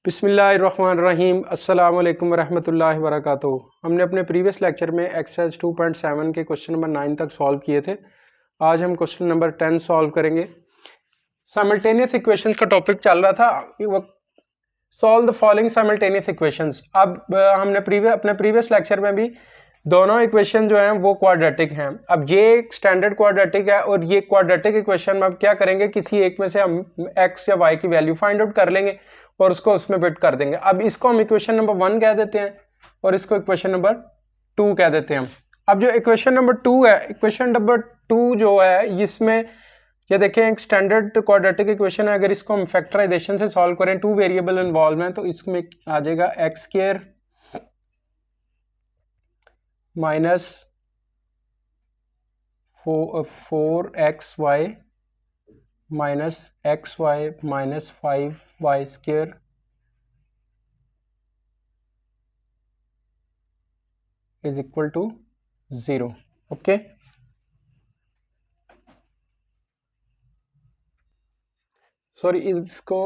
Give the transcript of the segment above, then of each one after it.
बिस्मिल्लाहिर्रहमानिर्रहीम अस्सलाम वालेकुम रहमतुल्लाहि वबरकातुहू। हमने अपने प्रीवियस लेक्चर में एक्सरसाइज 2.7 के क्वेश्चन नंबर 9 तक सॉल्व किए थे। आज हम क्वेश्चन नंबर 10 सॉल्व करेंगे। साइमल्टेनियस इक्वेशंस का टॉपिक चल रहा था, solve the following simultaneous equations. अब हमने अपने प्रीवियस लेक्चर में भी दोनों इक्वेशन जो हैं वो क्वाड्रेटिक हैं। अब ये एक स्टैंडर्ड क्वाड्रेटिक है और ये क्वाड्रेटिक इक्वेशन में अब क्या करेंगे, किसी एक में से हम एक्स या वाई की वैल्यू फाइंड आउट कर लेंगे और उसको उसमें फिट कर देंगे। अब इसको हम इक्वेशन नंबर 1 कह देते हैं और इसको इक्वेशन नंबर 2 कह देते हैं। अब जो इक्वेशन नंबर 2 है, इक्वेशन नंबर 2 जो है इसमें ये देखें एक स्टैंडर्ड क्वाड्रेटिक इक्वेशन है। अगर इसको हम फैक्टराइजेशन से सॉल्व करें, 2 वेरिएबल इन्वॉल्व हैं, तो इसमें आ जाएगा x square minus 4xy minus xy minus 5y square is equal to 0। Okay, sorry इसको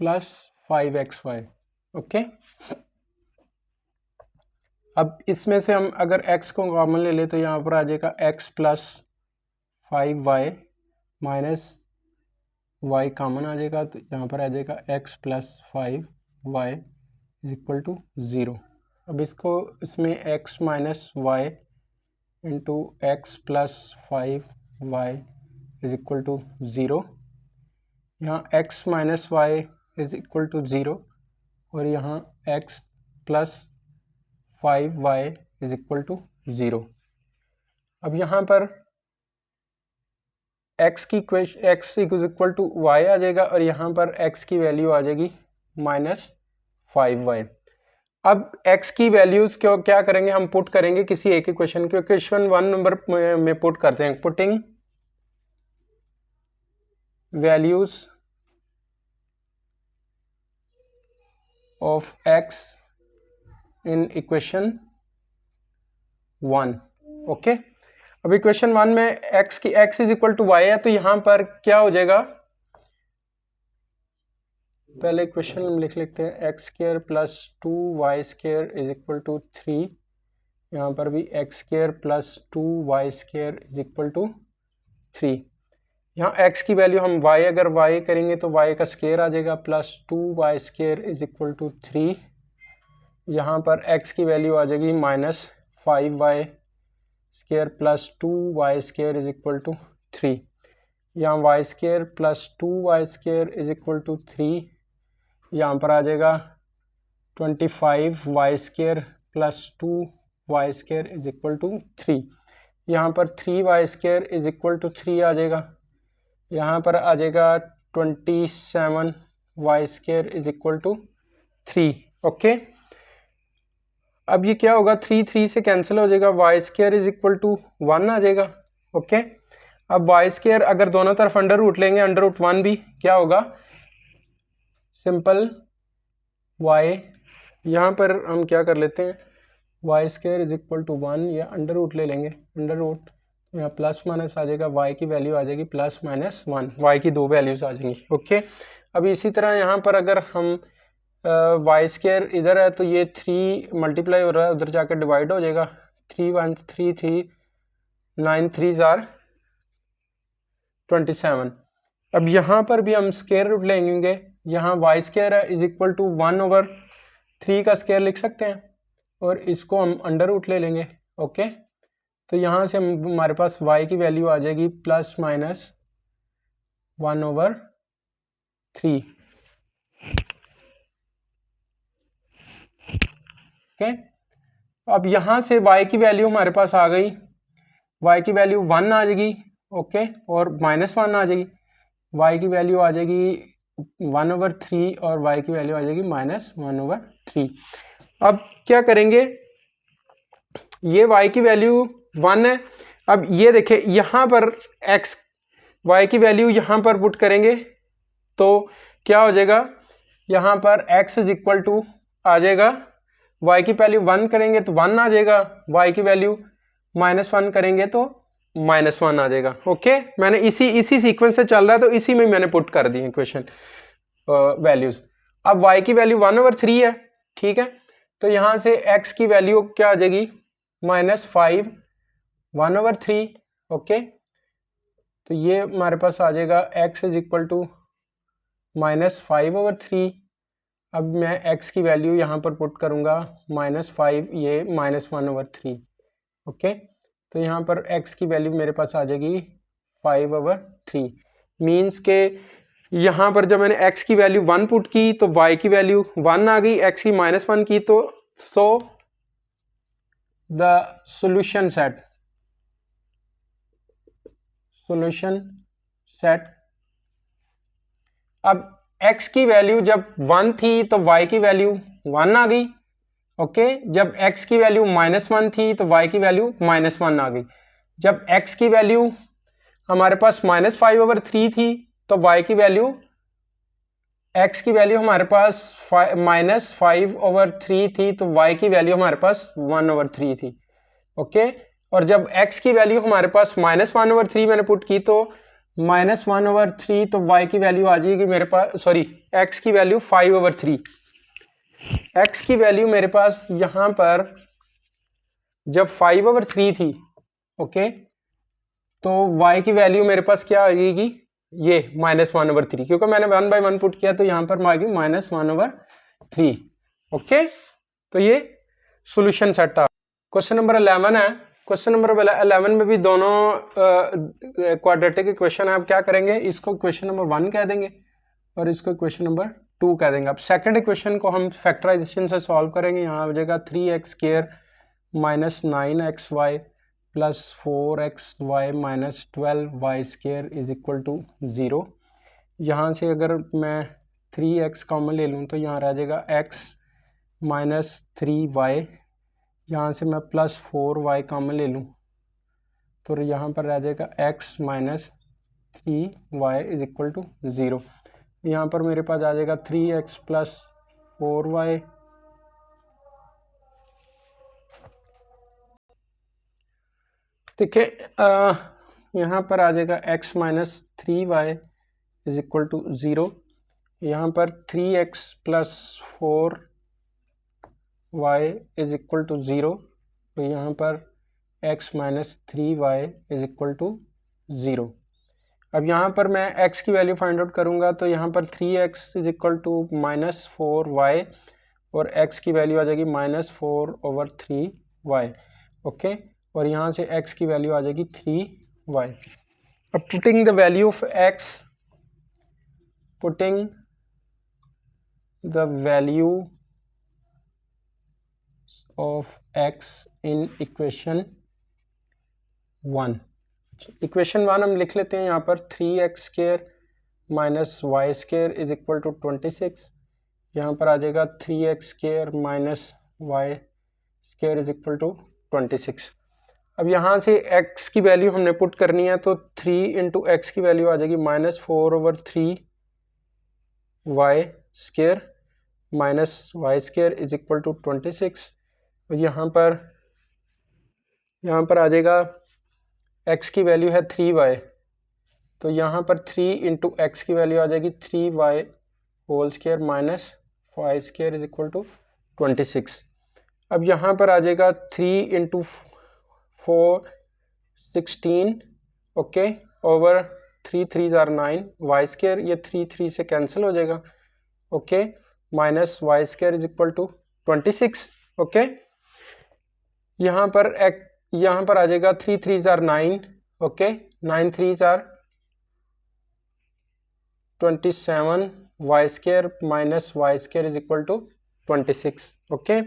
प्लस 5xy। ओके, अब इसमें से हम अगर x को कॉमन ले ले तो यहाँ पर आ जाएगा x plus 5y minus y common आ जाएगा, तो यहाँ पर आ जाएगा x plus 5y is equal to 0। अब इसको इसमें x minus y into x plus 5y is equal to 0। यहाँ x minus y is equal to 0 और यहाँ x plus 5y is equal to 0। अब यहाँ पर x is equal to y आ जाएगा और यहाँ पर x की वैल्यू आ जाएगी माइनस 5y। अब x की वैल्यूज क्यों क्या करेंगे, हम पुट करेंगे किसी एक इक्वेशन के इक्वेशन 1 नंबर में पुट करते हैं। Putting values of x in equation 1। Okay, अब इक्वेशन 1 में x is equal to y है, तो यहां पर क्या हो जाएगा, पहले इक्वेशन हम लिख लेते हैं x square plus 2y square is equal to 3। यहाँ पर भी x square plus 2y square is equal to 3। यहाँ x की वैल्यू हम अगर y करेंगे तो y का स्क्वायर आ जाएगा plus 2y square is equal to 3। यहाँ पर x की वैल्यू आ जाएगी minus 5y square plus 2y square is equal to 3। यहाँ y square plus 2y square is equal to 3। यहाँ पर आ जाएगा 25y square plus 2y square is equal to 3। यहाँ पर 3y square is equal to 3 आ जाएगा। यहाँ पर आ जाएगा 27y square is equal to 3। Okay, अब ये क्या होगा, 3 से कैंसिल हो जाएगा, y square is equal to 1 आ जाएगा। ओके, अब y स्क्वायर अगर दोनों तरफ अंडर रूट लेंगे, अंडर रूट 1 भी क्या होगा, सिंपल y, यहाँ पर हम क्या कर लेते हैं, y square is equal to 1 या अंडर रूट ले लेंगे, अंडर रूट यहाँ प्लस माइनस आ जाएगा, y की वैल्यू आ जाएगी प्लस माइनस 1, y की 2 वैल्यूज आ जाएंगी। ओके, अब इसी तरह यहाँ पर अगर हम y स्क्वायर इधर है तो ये 3 मल्टीप्लाई हो रहा है, उधर जाकर डिवाइड हो जाएगा, 3 1 3 3 9 3 आर 27। अब यहाँ पर भी हम स्क्वायर रूट लेंगे, यहाँ y स्क्वायर है इज इक्वल टू 1/3 का स्क्वायर लिख सकते हैं और इसको हम अंडर रूट ले लेंगे। ओके, तो यहाँ से हमारे पास y की वैल्यू आ जाएगी प्लस माइनस 1/3। ओके, अब यहाँ से y की वैल्यू हमारे पास आ गई, y की वैल्यू 1 आ जाएगी। ओके, और माइनस 1 आ जाएगी, y की वैल्यू आ जाएगी 1/3 और y की वैल्यू आ जाएगी माइनस 1/3। अब क्या करेंगे, ये y की वैल्यू 1 है। अब ये देखें यहाँ पर y की वैल्यू यहाँ पर पुट करेंगे तो क्या हो जाएगा, यहाँ पर x इज इक्वल टू आ जाएगा, y की वैल्यू 1 करेंगे तो 1 आ जाएगा, y की वैल्यू -1 करेंगे तो -1 आ जाएगा। ओके, मैंने इसी सीक्वेंस से चल रहा है तो इसी में मैंने पुट कर दी इक्वेशन वैल्यूज। अब y की वैल्यू 1/3 है, ठीक है, तो यहाँ से x की वैल्यू क्या आ जाएगी -5 1/3। ओके, तो ये हमारे पास आ जाएगा x इज इक्वल टू -5/3। अब मैं x की वैल्यू यहाँ पर पुट करूँगा -5, ये -1/3। ओके, तो यहाँ पर x की वैल्यू मेरे पास आ जाएगी 5/3। मीन्स के यहाँ पर जब मैंने x की वैल्यू 1 पुट की तो y की वैल्यू 1 आ गई, x की -1 की तो सो द सॉल्यूशन सेट। अब x की वैल्यू जब 1 थी तो y की वैल्यू 1 आ गई। ओके, जब x की वैल्यू -1 थी तो y की वैल्यू -1 आ गई। जब x की वैल्यू हमारे पास -5/3 थी तो y की वैल्यू x की वैल्यू हमारे पास -5/3 थी तो y की वैल्यू हमारे पास 1/3 थी। ओके, और जब x की वैल्यू हमारे पास -1/3 मैंने पुट की तो -1/3 तो y की वैल्यू आ जाएगी मेरे पास, सॉरी x की वैल्यू 5/3। x की वैल्यू मेरे पास यहाँ पर जब 5/3 थी, ओके, तो y की वैल्यू मेरे पास क्या आ जाएगी, ये -1/3, क्योंकि मैंने 1/1 पुट किया तो यहाँ पर आ गई -1/3। ओके, तो ये सॉल्यूशन सेट आ। क्वेश्चन नंबर 11 है। क्वेश्चन नंबर 11 में भी दोनों क्वाड्रेटिक इक्वेशन है। आप क्या करेंगे, इसको इक्वेशन नंबर 1 कह देंगे और इसको इक्वेशन नंबर 2 कह देंगे। अब सेकंड इक्वेशन को हम फैक्टराइजेशन से सॉल्व करेंगे। यहाँ आ जाएगा 3x² -9xy plus 4xy minus 12y² is equal to 0। यहाँ से अगर मैं 3x कॉमन ले लूँ तो यहाँ रह जाएगा x माइनस 3y, यहाँ से मैं प्लस 4y कॉमन ले लूँ तो यहाँ पर रह जाएगा x minus 3y is equal to 0। यहाँ पर मेरे पास आ जाएगा 3x प्लस 4y देखिए, यहाँ पर आ जाएगा x minus 3y is equal to 0। यहाँ पर 3x plus 4y is equal to 0, तो यहाँ पर x minus 3y is equal to 0। अब यहाँ पर मैं x की वैल्यू फाइंड आउट करूँगा तो यहाँ पर 3x is equal to -4y और x की वैल्यू आ जाएगी -4/3y। ओके, और यहाँ से x की वैल्यू आ जाएगी 3y। अब putting the value of x, putting the value of x in equation 1। Equation 1 हम लिख लेते हैं यहाँ पर 3x² minus y² is equal to 26। यहाँ पर आ जाएगा 3x² minus y² is equal to 26। अब यहाँ से x की वैल्यू हमने पुट करनी है तो 3 इंटू एक्स की वैल्यू आ जाएगी -4/3y² minus y² is equal to 26। और यहाँ पर आ जाएगा x की वैल्यू है 3y, तो यहाँ पर 3 इंटू एक्स की वैल्यू आ जाएगी 3y² minus y² is equal to 26। अब यहाँ पर आ जाएगा 3 इंटू 4 16, ओके, ओवर 3 3 जार 9 y², ये 3 से कैंसिल हो जाएगा। Okay, minus y² is equal to 26। Okay, यहाँ पर आ जाएगा 3 3 जार 9, ओके, 9 3 जार 27 y² minus y² is equal to 26। Okay,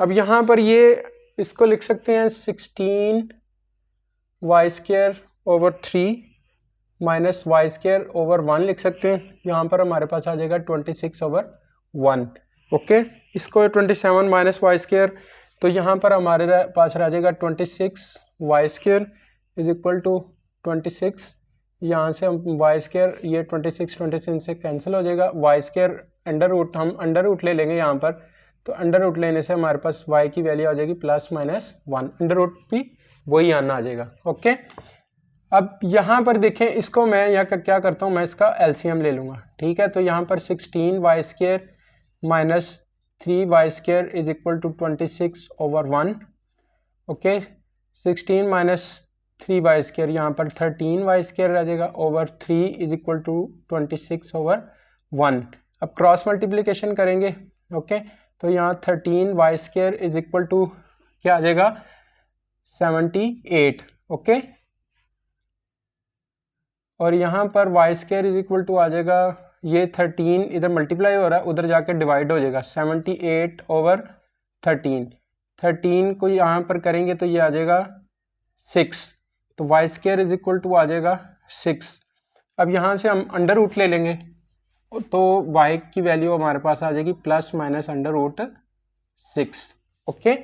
अब यहाँ पर ये इसको लिख सकते हैं 16y²/3 माइनस y² ओवर 1 लिख सकते हैं। यहाँ पर हमारे पास आ जाएगा 26/1। ओके, इसको 27 माइनस y², तो यहाँ पर हमारे पास रह जाएगा 26y² इज इक्वल टू 26। यहाँ से हम y² ये 26 से कैंसिल हो जाएगा। y² अंडर रूट, हम अंडर रूट ले लेंगे यहाँ पर, तो अंडर रूट लेने से हमारे पास y की वैल्यू आ जाएगी +-1। अंडर रूट भी वही आना आ जाएगा। ओके, अब यहाँ पर देखें, इसको मैं यहाँ का क्या करता हूँ, मैं इसका एलसीएम ले लूँगा। ठीक है, तो यहाँ पर 16y² minus 3y² is equal to 26/1। Okay, 16 minus 3y² यहाँ पर 13y² रह जाएगा ओवर 3 इज इक्वल टू 26/1। अब क्रॉस मल्टीप्लिकेशन करेंगे। ओके, तो यहाँ 13y² इज इक्वल टू क्या आ जाएगा, 78। ओके, और यहाँ पर y² इज इक्वल टू आ जाएगा, ये 13 इधर मल्टीप्लाई हो रहा है, उधर जाकर डिवाइड हो जाएगा, 78/13। 13 को यहाँ पर करेंगे तो ये आ जाएगा 6, तो y² इज इक्वल टू आ जाएगा 6। अब यहाँ से हम अंडर रूट ले लेंगे, तो y की वैल्यू हमारे पास आ जाएगी plus minus under root 6। Okay,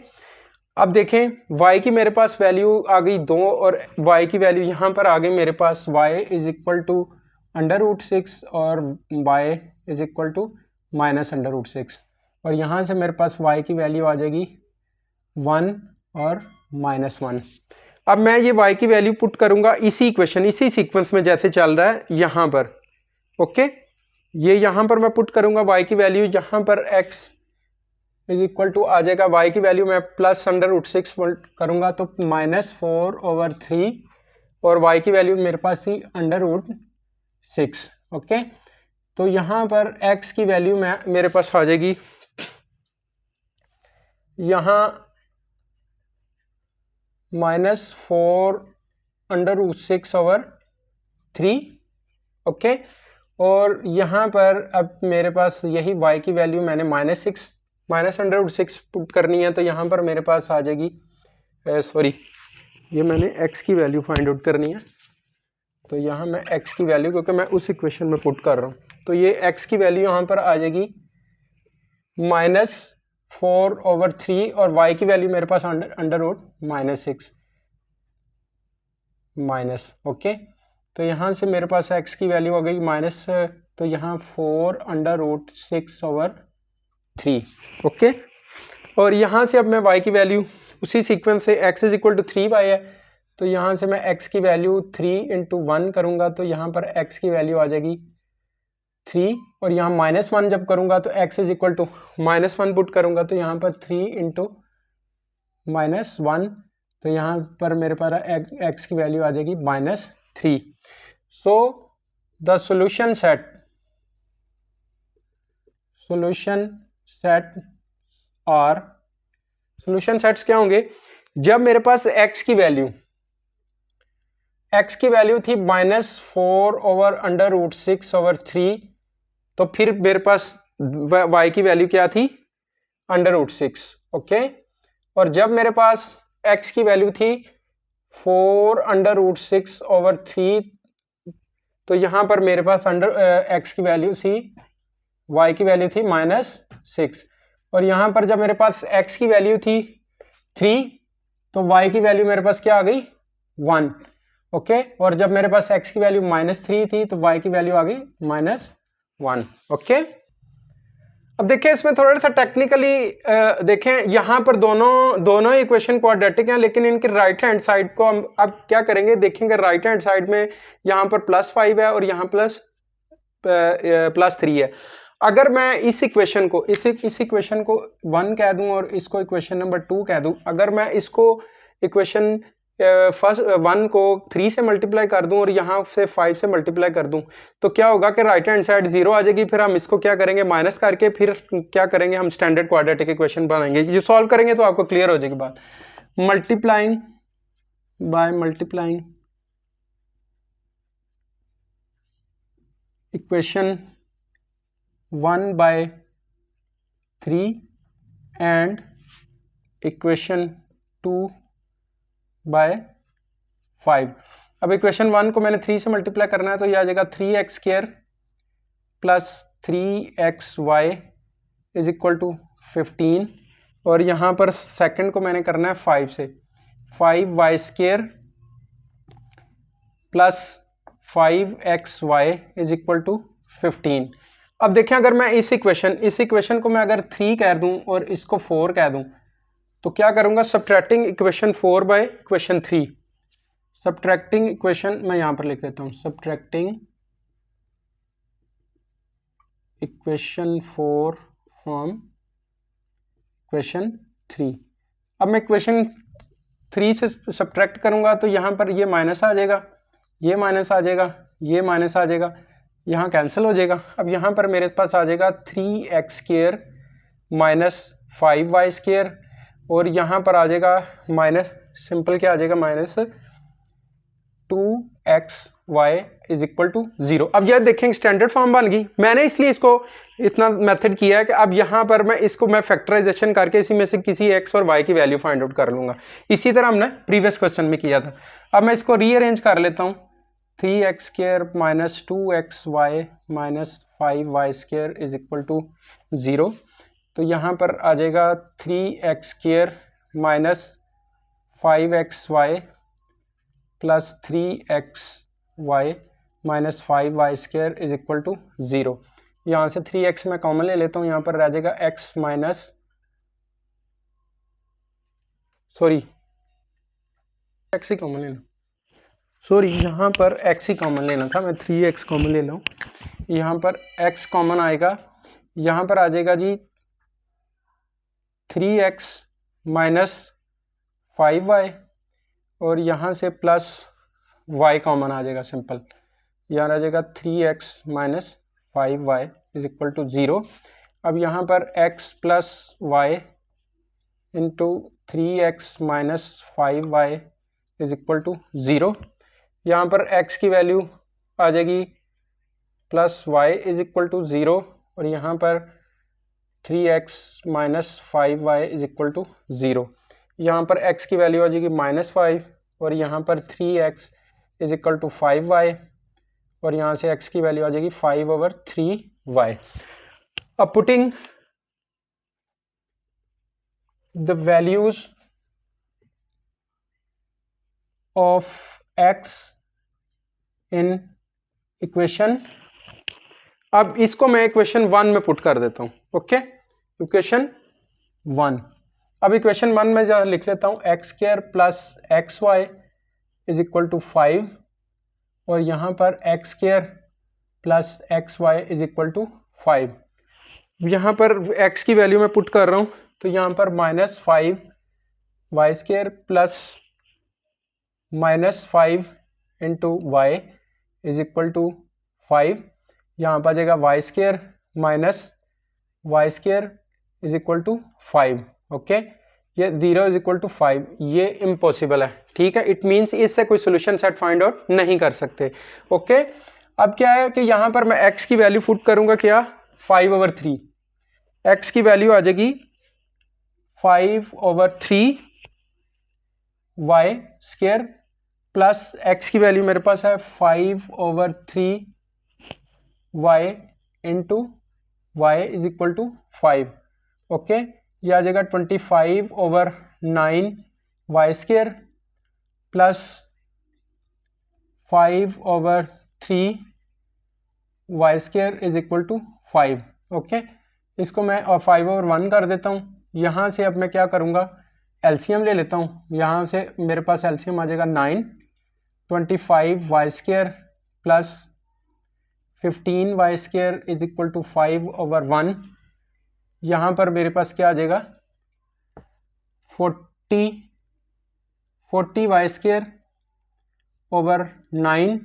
अब देखें y की मेरे पास वैल्यू आ गई 2 और y की वैल्यू यहाँ पर आ गई मेरे पास y is equal to under root 6 और y is equal to minus under root 6, और यहाँ से मेरे पास y की वैल्यू आ जाएगी 1 और -1। अब मैं ये y की वैल्यू पुट करूँगा इसी इक्वेशन, इसी सीक्वेंस में जैसे चल रहा है यहाँ पर। ओके, ये यहाँ पर मैं पुट करूँगा y की वैल्यू, यहाँ पर x इज इक्वल टू आ जाएगा, y की वैल्यू मैं प्लस अंडर रूट 6 करूँगा तो -4/3, और y की वैल्यू मेरे पास थी अंडर रूट 6। ओके, तो यहाँ पर x की वैल्यू मेरे पास आ जाएगी यहाँ -4/6/3। ओके, और यहाँ पर अब मेरे पास यही y की वैल्यू मैंने माइनस अंडर रूट 6 पुट करनी है, तो यहाँ पर मेरे पास आ जाएगी, सॉरी ये मैंने x की वैल्यू फाइंड आउट करनी है, तो यहाँ मैं x की वैल्यू, क्योंकि मैं उस इक्वेशन में पुट कर रहा हूँ, तो ये x की वैल्यू यहाँ पर आ जाएगी -4/3 और y की वैल्यू मेरे पास अंडर रूट -6 माइनस। ओके, तो यहाँ से मेरे पास x की वैल्यू आ गई माइनस, तो यहाँ 4/6/3। ओके, और यहाँ से अब मैं y की वैल्यू उसी सीक्वेंस से x is equal to 3y है, तो यहाँ से मैं x की वैल्यू 3 × 1 करूँगा, तो यहाँ पर x की वैल्यू आ जाएगी 3, और यहाँ -1 जब करूँगा तो x is equal to -1 put करूँगा, तो यहाँ पर 3 × -1, तो यहाँ पर मेरे पास x की वैल्यू आ जाएगी -3। सो द सॉल्यूशन सेट्स क्या होंगे, जब मेरे पास x की वैल्यू थी -4/√6/3, तो फिर मेरे पास y की वैल्यू क्या थी, √6। ओके, और जब मेरे पास x की वैल्यू थी 4/√6/3, तो यहाँ पर मेरे पास x की वैल्यू थी, y की वैल्यू थी -6, और यहाँ पर जब मेरे पास x की वैल्यू थी 3, तो y की वैल्यू मेरे पास क्या आ गई 1। ओके, और जब मेरे पास x की वैल्यू -3 थी, तो y की वैल्यू आ गई -1। ओके, अब देखें इसमें थोड़ा सा टेक्निकली देखें, यहाँ पर दोनों इक्वेशन क्वाड्रेटिक हैं, लेकिन इनके राइट हैंड साइड को हम अब क्या करेंगे, देखेंगे राइट हैंड साइड में यहाँ पर +5 है और यहाँ +3 है। अगर मैं इस इक्वेशन को 1 कह दूं और इसको इक्वेशन नंबर 2 कह दूं, अगर मैं इसको इक्वेशन फर्स्ट 1 को 3 से मल्टीप्लाई कर दूं और यहाँ से 5 से मल्टीप्लाई कर दूं, तो क्या होगा कि राइट हैंड साइड 0 आ जाएगी। फिर हम इसको क्या करेंगे, माइनस करके फिर क्या करेंगे, हम स्टैंडर्ड क्वाड्रेटिक इक्वेशन बनाएंगे। ये सॉल्व करेंगे तो आपको क्लियर हो जाएगी बात। Multiplying equation 1/3 and equation 2/5। अब इक्वेशन 1 को मैंने 3 से मल्टीप्लाई करना है, तो ये आ जाएगा 3x² + 3xy is equal to 15, और यहाँ पर सेकंड को मैंने करना है 5 से, 5y² + 5xy is equal to 15। अब देखें, अगर मैं इस इक्वेशन को मैं अगर 3 कह दूं और इसको 4 कह दूं, तो क्या करूँगा, subtracting equation 4 by equation 3, subtracting equation मैं यहाँ पर लिख देता हूँ, सब्ट्रैक्टिंग इक्वेशन 4 फ्रॉम इक्वेशन 3। अब मैं इक्वेशन 3 से सब्ट्रैक्ट करूँगा तो यहाँ पर ये माइनस आ जाएगा, ये माइनस आ जाएगा, ये माइनस आ जाएगा, यहाँ कैंसिल हो जाएगा। अब यहाँ पर मेरे पास आ जाएगा 3x² माइनस 5y², और यहाँ पर आ जाएगा माइनस, सिंपल क्या आ जाएगा, minus 2xy is equal to 0। अब यह देखेंगे स्टैंडर्ड फॉर्म बन गई। मैंने इसलिए इसको इतना मेथड किया है कि अब यहाँ पर मैं इसको फैक्टराइजेशन करके इसी में से किसी x और y की वैल्यू फाइंड आउट कर लूँगा। इसी तरह हमने प्रीवियस क्वेश्चन में किया था। अब मैं इसको रीअरेंज कर लेता हूँ, 3x² minus 2xy minus 5y² is equal to 0। तो यहाँ पर आ जाएगा 3x² minus 5xy plus 3xy minus 5y² is equal to 0। यहाँ से 3x मैं कॉमन ले लेता हूँ, यहाँ पर रह जाएगा x माइनस, सॉरी x ही कॉमन लेना, सॉरी यहाँ पर x ही कॉमन लेना था, मैं 3x कॉमन ले लूँ। यहाँ पर x कॉमन आएगा, यहाँ पर आ जाएगा जी 3x माइनस 5y, और यहाँ से प्लस y कॉमन आ जाएगा सिंपल, यहाँ आ जाएगा 3x minus 5y is equal to 0। अब यहाँ पर x plus y into 3x minus 5y is equal to 0। यहाँ पर x की वैल्यू आ जाएगी plus y is equal to 0, और यहाँ पर 3x minus 5y is equal to 0। यहाँ पर x की वैल्यू आ जाएगी -5, और यहाँ पर 3x is equal to 5y, और यहाँ से x की वैल्यू आ जाएगी 5/3y। अब putting the values of x in equation, अब इसको मैं इक्वेशन 1 में पुट कर देता हूँ। Okay, equation 1। अब इक्वेशन 1 में जहाँ लिख लेता हूँ x² plus xy is equal to 5, और यहाँ पर x² plus xy is equal to 5। यहाँ पर x की वैल्यू मैं पुट कर रहा हूँ, तो यहाँ पर -5y² plus -5 into y is equal to 5। यहाँ पर आ जाएगा y² minus y² is equal to 5। Okay, ये 0 इज इक्वल टू 5, ये इम्पॉसिबल है। ठीक है, इट मीन्स इससे कोई सोल्यूशन सेट फाइंड आउट नहीं कर सकते। ओके, अब क्या है कि यहाँ पर मैं x की वैल्यू पुट करूँगा, क्या 5/3, x की वैल्यू आ जाएगी 5/3 y² प्लस x की वैल्यू मेरे पास है 5/3 y into y is equal to 5। Okay, यह आ जाएगा 25/9 y² plus 5/3 y² is equal to 5। Okay, इसको मैं 5/1 कर देता हूँ। यहाँ से अब मैं क्या करूँगा, एलसीएम ले लेता हूँ। यहाँ से मेरे पास एलसीएम आ जाएगा 9, 25 y² plus 15 y² is equal to 5/1। यहाँ पर मेरे पास क्या आ जाएगा 40 y² over 9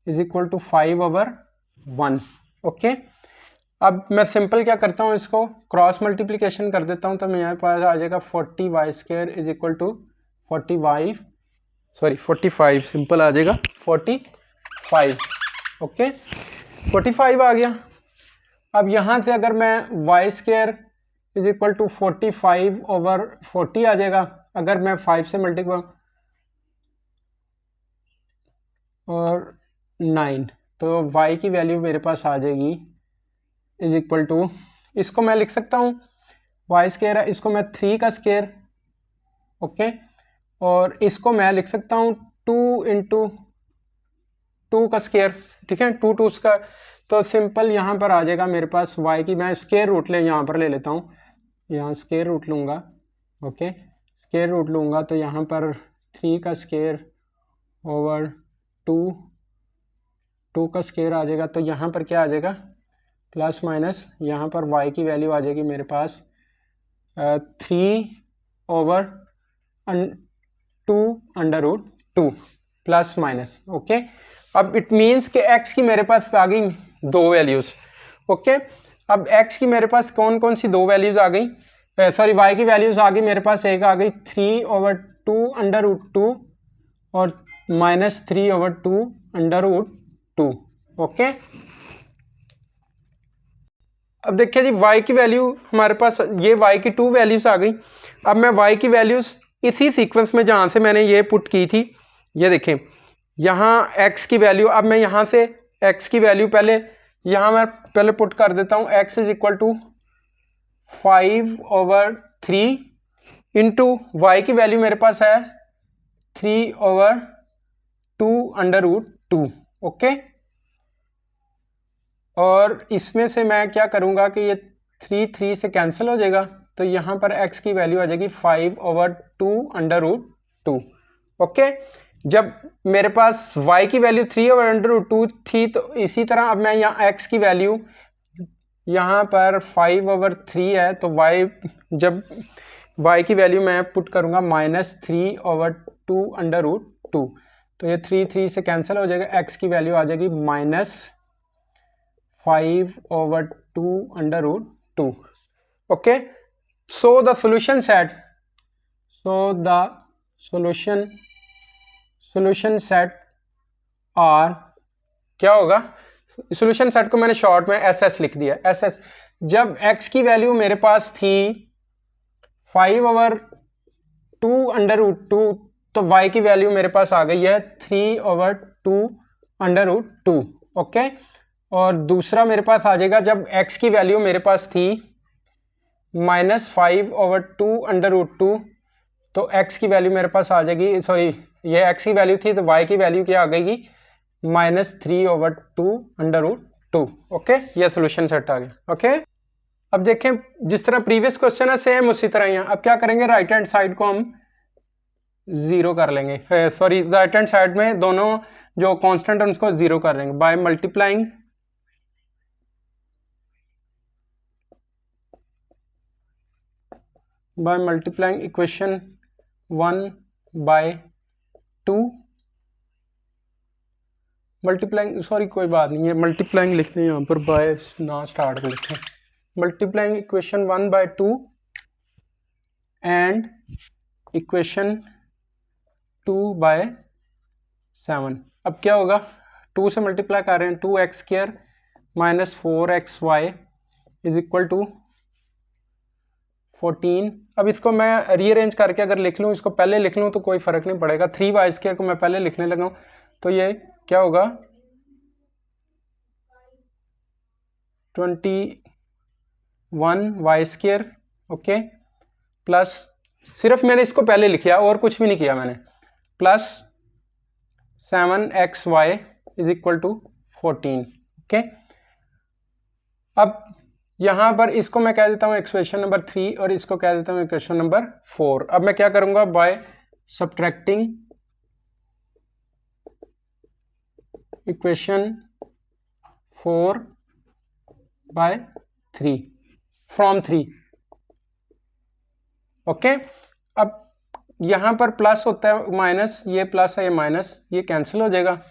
is equal to 5/1। Okay, अब मैं सिंपल क्या करता हूँ, इसको क्रॉस मल्टीप्लिकेशन कर देता हूँ, तो मेरे पास आ जाएगा 40 y² is equal to 45 simple आ जाएगा 45। ओके, 45 आ गया। अब यहाँ से अगर मैं y² इज इक्वल टू 45/40 आ जाएगा, अगर मैं 5 से मल्टीप्लाई और 9, तो y की वैल्यू मेरे पास आ जाएगी इज इक्वल टू, इसको मैं लिख सकता हूँ y² है, इसको मैं 3 का स्क्वायर, ओके, और इसको मैं लिख सकता हूँ 2 इंटू 2 का स्क्वायर। ठीक है, 2 2 का, तो सिंपल यहाँ पर आ जाएगा मेरे पास y की, मैं स्क्वायर रूट यहाँ पर ले लेता हूँ, यहाँ स्क्वायर रूट लूँगा। ओके, स्क्वायर रूट लूँगा तो यहाँ पर 3 का स्क्वायर ओवर 2 का स्क्वायर आ जाएगा। तो यहाँ पर क्या आ जाएगा, प्लस माइनस, यहाँ पर y की वैल्यू आ जाएगी मेरे पास 3/2 प्लस माइनस। ओके, अब इट मीन्स कि x की मेरे पास आ गई 2 वैल्यूज़। ओके, अब x की मेरे पास कौन कौन सी 2 वैल्यूज़ आ गई, सॉरी y की वैल्यूज़ आ गई मेरे पास, एक आ गई 3/2 और -3/2 ओके। अब देखिए जी y की वैल्यू हमारे पास, ये y की 2 वैल्यूज़ आ गई। अब मैं y की वैल्यूज़ इसी सीक्वेंस में जहाँ से मैंने ये पुट की थी, ये देखें यहाँ x की वैल्यू, अब मैं यहाँ से x की वैल्यू यहाँ मैं पहले पुट कर देता हूँ। x is equal to 5/3 into y की वैल्यू मेरे पास है 3/2 ओके। और इसमें से मैं क्या करूँगा कि ये 3 से कैंसिल हो जाएगा, तो यहाँ पर x की वैल्यू आ जाएगी 5/2 ओके। जब मेरे पास y की वैल्यू 3/2 थी, तो इसी तरह अब मैं यहाँ x की वैल्यू यहाँ पर 5/3 है, तो जब y की वैल्यू मैं पुट करूँगा -3/2 तो ये 3 से कैंसिल हो जाएगा, x की वैल्यू आ जाएगी -5/2 okay. So the solution set are क्या होगा, सॉल्यूशन सेट को मैंने शॉर्ट में SS लिख दिया। SS जब x की वैल्यू मेरे पास थी 5/2 तो y की वैल्यू मेरे पास आ गई है 3/2 ओके। और दूसरा मेरे पास आ जाएगा जब x की वैल्यू मेरे पास थी -5/2 तो x की वैल्यू मेरे पास आ जाएगी, सॉरी ये x की वैल्यू थी तो y की वैल्यू क्या आ गई, -3/2 ओके। ये सॉल्यूशन सेट आ गया ओके। अब देखें जिस तरह प्रीवियस क्वेश्चन है सेम उसी तरह ही है। अब क्या करेंगे, राइट हैंड साइड को हम 0 कर लेंगे, सॉरी राइट हैंड साइड में दोनों जो कांस्टेंट है उसको 0 कर लेंगे by multiplying equation 1/2 multiplying, sorry कोई बात नहीं है, मल्टीप्लाइंग लिखते हैं यहाँ पर, बाय ना स्टार्ट कर लिखते हैं। Multiplying equation 1/2 and equation 2/7। अब क्या होगा, 2 से मल्टीप्लाई कर रहे हैं, 2x² minus 4xy is equal to 14। अब इसको मैं रीअरेंज करके अगर लिख लूँ, इसको पहले लिख लूँ तो कोई फ़र्क नहीं पड़ेगा, 3y² को मैं पहले लिखने लगा हूँ, तो ये क्या होगा 21y² ओके, प्लस सिर्फ मैंने इसको पहले लिखा और कुछ भी नहीं किया मैंने, plus 7xy is equal to 14 okay. अब यहाँ पर इसको मैं कह देता हूँ इक्वेशन नंबर 3 और इसको कह देता हूँ इक्वेशन नंबर 4। अब मैं क्या करूँगा, by subtracting equation 4/3 from 3 okay. अब यहाँ पर प्लस होता है माइनस, ये प्लस है ये माइनस, ये कैंसिल हो जाएगा।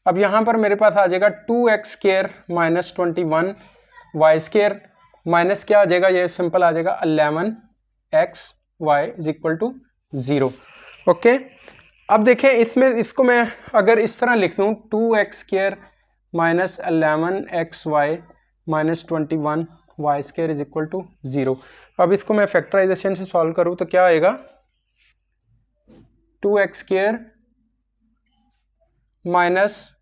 अब यहाँ पर मेरे पास आ जाएगा 2x² माइनस 21y² माइनस क्या आ जाएगा, ये सिंपल आ जाएगा 11xy is equal to 0 okay. अब देखें इसमें इसको मैं अगर इस तरह लिख दूँ 2x² minus 11xy minus 21y² is equal to 0। अब इसको मैं फैक्टराइजेशन से सॉल्व करूँ तो क्या आएगा, 2x² minus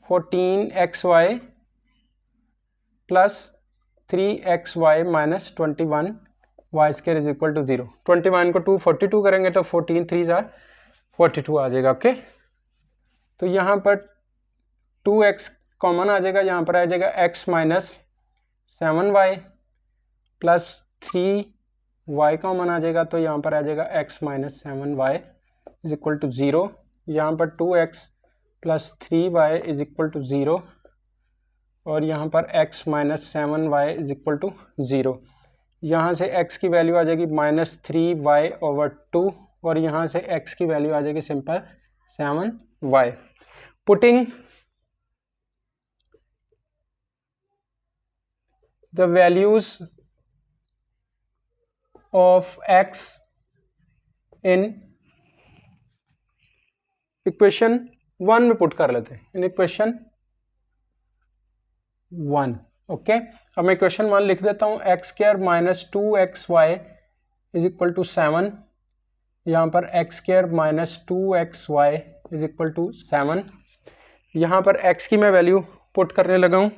14xy plus 3xy minus 21y² is equal to 0। 21 को 242 करेंगे तो 14 3 42 आ जाएगा ओके। तो यहाँ पर 2x कॉमन आ जाएगा, यहाँ पर आ जाएगा x minus 7y plus 3 y common आ जाएगा, तो यहाँ पर आ जाएगा x minus 7y is equal to 0। यहाँ पर 2x plus 3y is equal to 0 और यहाँ पर x minus 7y is equal to 0। यहाँ से x की वैल्यू आ जाएगी माइनस 3y ओवर 2 और यहाँ से x की वैल्यू आ जाएगी simple 7y। Putting the values of x in equation 1 में पुट कर लेते हैं, इन इक्वेशन 1। ओके, अब मैं इक्वेशन 1 लिख देता हूँ, x square minus 2xy is equal to 7। यहाँ पर x square minus 2xy is equal to 7। यहाँ पर x की मैं वैल्यू पुट करने लगा हूँ,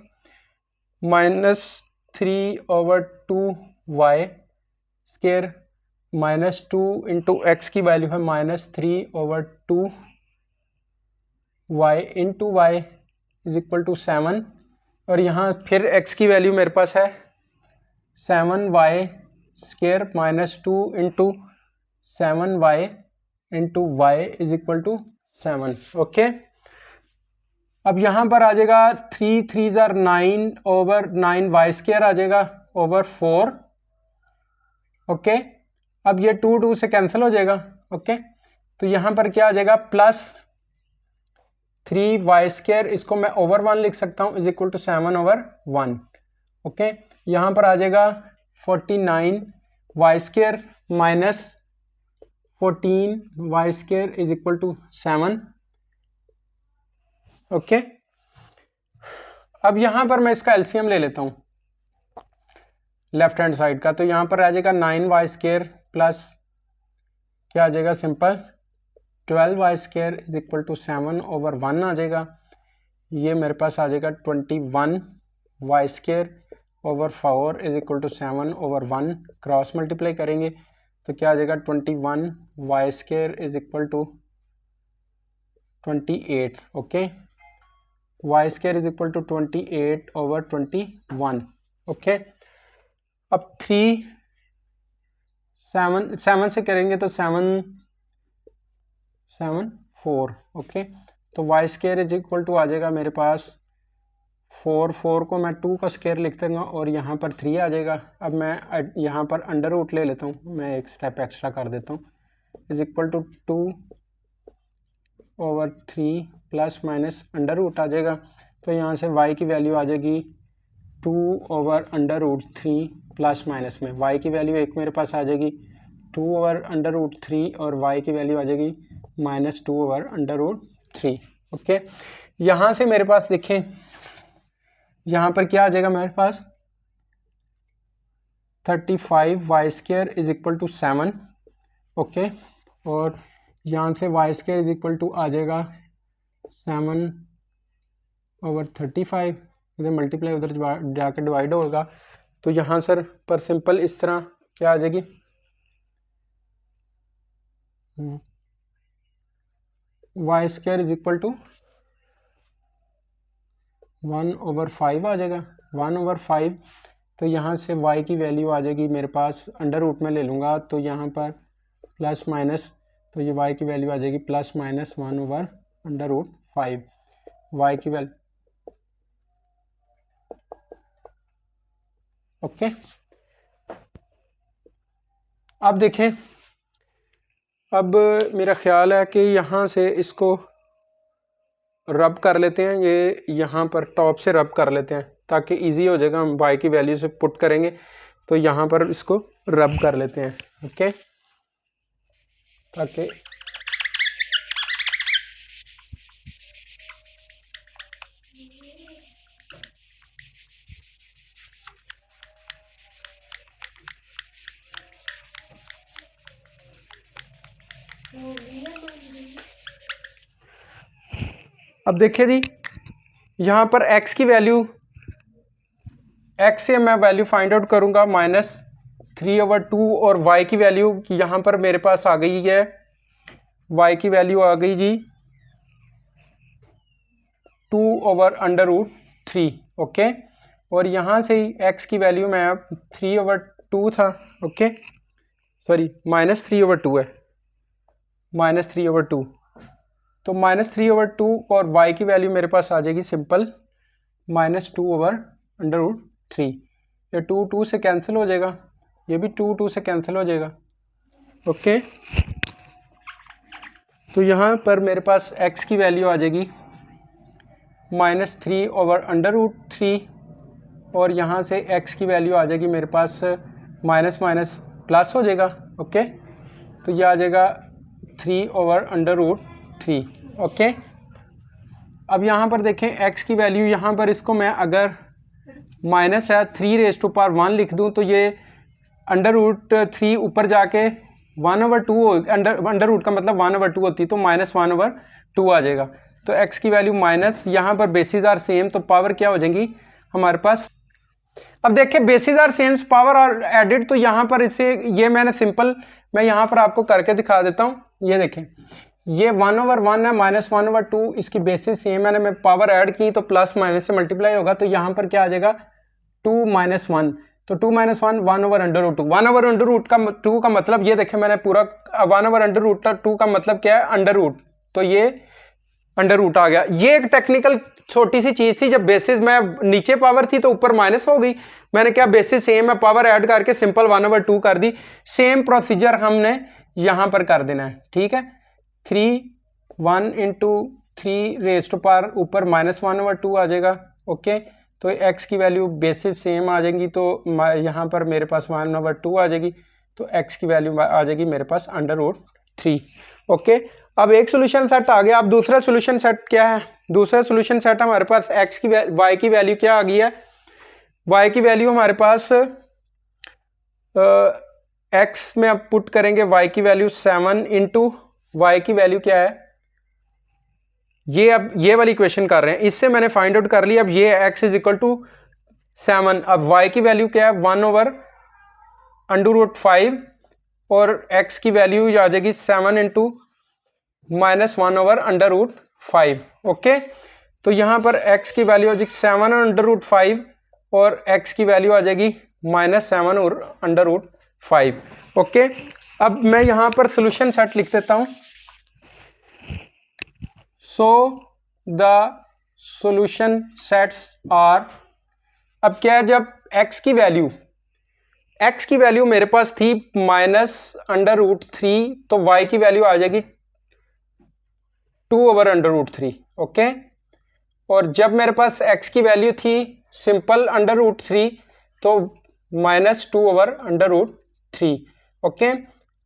minus 3 over 2y square minus 2 into x की वैल्यू है minus 3 over 2y into y is equal to 7 और यहाँ फिर x की वैल्यू मेरे पास है 7y square minus 2 into 7y into y is equal to 7। Okay, अब यहाँ पर आ जाएगा 3 3 ज़ार 9 ओवर 9y स्क्वायर आ जाएगा ओवर 4। ओके, अब ये 2 2 से कैंसिल हो जाएगा। ओके, तो यहाँ पर क्या आ जाएगा प्लस 3y स्क्वायर, इसको मैं ओवर 1 लिख सकता हूँ, is equal to 7 over 1। Okay, यहाँ पर आ जाएगा 49y square minus 14y square is equal to 7। Okay, अब यहाँ पर मैं इसका एलसीएम ले लेता हूँ लेफ्ट हैंड साइड का, तो यहाँ पर आ जाएगा 9y स्क्वायर प्लस क्या आ जाएगा simple 12y square is equal to 7 over 1 आ जाएगा। ये मेरे पास आ जाएगा 21y square over 4 is equal to 7 over 1। Cross multiply करेंगे तो क्या आ जाएगा 21y square is equal to 28। Okay, y square is equal to 28 over 21। Okay, अब 3 7 से करेंगे तो 7 4। ओके, तो y square is equal to आ जाएगा मेरे पास 4 को मैं 2 का स्क्वायर लिख दूँगा और यहाँ पर 3 आ जाएगा। अब मैं यहाँ पर अंडर रूट ले लेता हूँ, मैं एक स्टेप एक्स्ट्रा कर देता हूँ, is equal to 2 over 3 plus minus under root आ जाएगा। तो यहाँ से y की वैल्यू आ जाएगी 2 over under root 3 plus minus में y की वैल्यू एक मेरे पास आ जाएगी 2 ओवर अंडर रूट 3 और y की वैल्यू आ जाएगी minus 2 over under root 3। Okay, यहाँ से मेरे पास देखें, यहाँ पर क्या आ जाएगा मेरे पास 35y square is equal to 7। Okay, और यहाँ से y square is equal to आ जाएगा 7 ओवर 35, इधर मल्टीप्लाई उधर जाकर डिवाइड होगा, तो यहाँ सर पर सिंपल इस तरह क्या आ जाएगी y square is equal to 1 over 5 आ जाएगा 1 ओवर 5। तो यहाँ से y की वैल्यू आ जाएगी मेरे पास, अंडर रूट में ले लूँगा तो यहाँ पर प्लस माइनस, तो ये y की वैल्यू आ जाएगी plus minus 1 over under root 5 y की वैल्यू। ओके, अब देखें, अब मेरा ख्याल है कि यहाँ से इसको रब कर लेते हैं, ये यहाँ पर टॉप से रब कर लेते हैं ताकि इजी हो जाएगा, हम y की वैल्यू से पुट करेंगे तो यहाँ पर इसको रब कर लेते हैं। ओके, ताकि अब देखिए जी, यहाँ पर x की वैल्यू, x से मैं वैल्यू फाइंड आउट करूँगा -3 ओवर 2 और y की वैल्यू यहाँ पर मेरे पास आ गई है, y की वैल्यू आ गई जी 2 ओवर अंडर रूट 3। ओके, और यहाँ से ही x की वैल्यू मैं 3 ओवर 2 था। ओके, सॉरी -3/2 है, -3/2। तो -3/2 और y की वैल्यू मेरे पास आ जाएगी सिंपल -2/√3। ये 2 से कैंसिल हो जाएगा, ये भी 2 से कैंसिल हो जाएगा। ओके, तो यहाँ पर मेरे पास x की वैल्यू आ जाएगी -3/√3 और यहाँ से x की वैल्यू आ जाएगी मेरे पास माइनस माइनस प्लस हो जाएगा। ओके, तो ये आ जाएगा 3/√3। ओके, अब यहाँ पर देखें x की वैल्यू, यहाँ पर इसको मैं अगर माइनस है 3⁻1 लिख दूँ तो ये √3 ऊपर जाके 1/2 अंडर रूट का मतलब 1/2 होती, तो -1/2 आ जाएगा। तो x की वैल्यू माइनस, यहाँ पर बेसिस आर सेम तो पावर क्या हो जाएगी हमारे पास। अब देखिए basis are same, power are added, तो यहाँ पर इसे ये मैंने सिंपल मैं यहाँ पर आपको करके दिखा देता हूँ। ये देखें, ये 1/1 है, -1/2, इसकी बेसिस सेम है ना, मैं पावर ऐड की तो प्लस माइनस से मल्टीप्लाई होगा, तो यहाँ पर क्या आ जाएगा 2 - 1, तो 2 - 1 1/√2। 1/√2 का मतलब ये देखें मैंने पूरा 1/√2 का मतलब क्या है अंडर रूट, तो ये अंडर रूट आ गया। ये एक टेक्निकल छोटी सी चीज थी, जब बेसिस में नीचे पावर थी तो ऊपर माइनस हो गई, मैंने क्या बेसिस सेम है पावर ऐड करके सिंपल 1/2 कर दी। सेम प्रोसीजर हमने यहाँ पर कर देना है, ठीक है। 1 × 3 ऊपर -1/2 आ जाएगा। ओके, तो x की वैल्यू बेसिस सेम आ जाएंगी, तो यहाँ पर मेरे पास 1/2 आ जाएगी, तो x की वैल्यू आ जाएगी मेरे पास √3। ओके, अब एक सोल्यूशन सेट आ गया। अब दूसरा सोल्यूशन सेट क्या है? दूसरा सोल्यूशन सेट हमारे पास y की वैल्यू क्या आ गई है? y की वैल्यू हमारे पास x में अब पुट करेंगे y की वैल्यू 7 × y की वैल्यू क्या है ये, अब ये वाली इक्वेशन कर रहे हैं, इससे मैंने फाइंड आउट कर लिया। अब ये x = 7, अब y की वैल्यू क्या है 1/√5 और x की वैल्यू आ जाएगी 7 × -1/√5। ओके, तो यहाँ पर x की वैल्यू आ जाएगी 7/√5 और x की वैल्यू आ जाएगी -7/√5। ओके, अब मैं यहाँ पर सोल्यूशन सेट लिख देता हूँ। So the solution sets are, अब क्या है, जब x की वैल्यू मेरे पास थी -√3, तो y की वैल्यू आ जाएगी 2/√3। ओके, और जब मेरे पास x की वैल्यू थी सिंपल √3 तो -2/√3। ओके,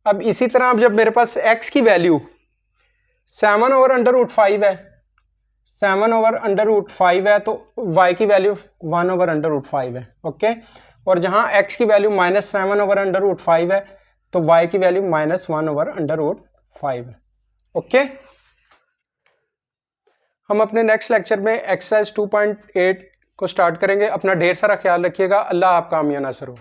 अब इसी तरह अब जब मेरे पास x की वैल्यू 7/√5 है, 7/√5 है, तो y की वैल्यू 1/√5 है। ओके, और जहां x की वैल्यू -7/√5 है तो y की वैल्यू -1/√5 है। ओके, हम अपने नेक्स्ट लेक्चर में एक्सरसाइज 2.8 को स्टार्ट करेंगे। अपना ढेर सारा ख्याल रखिएगा। अल्लाह आपका आमिया नासर हो।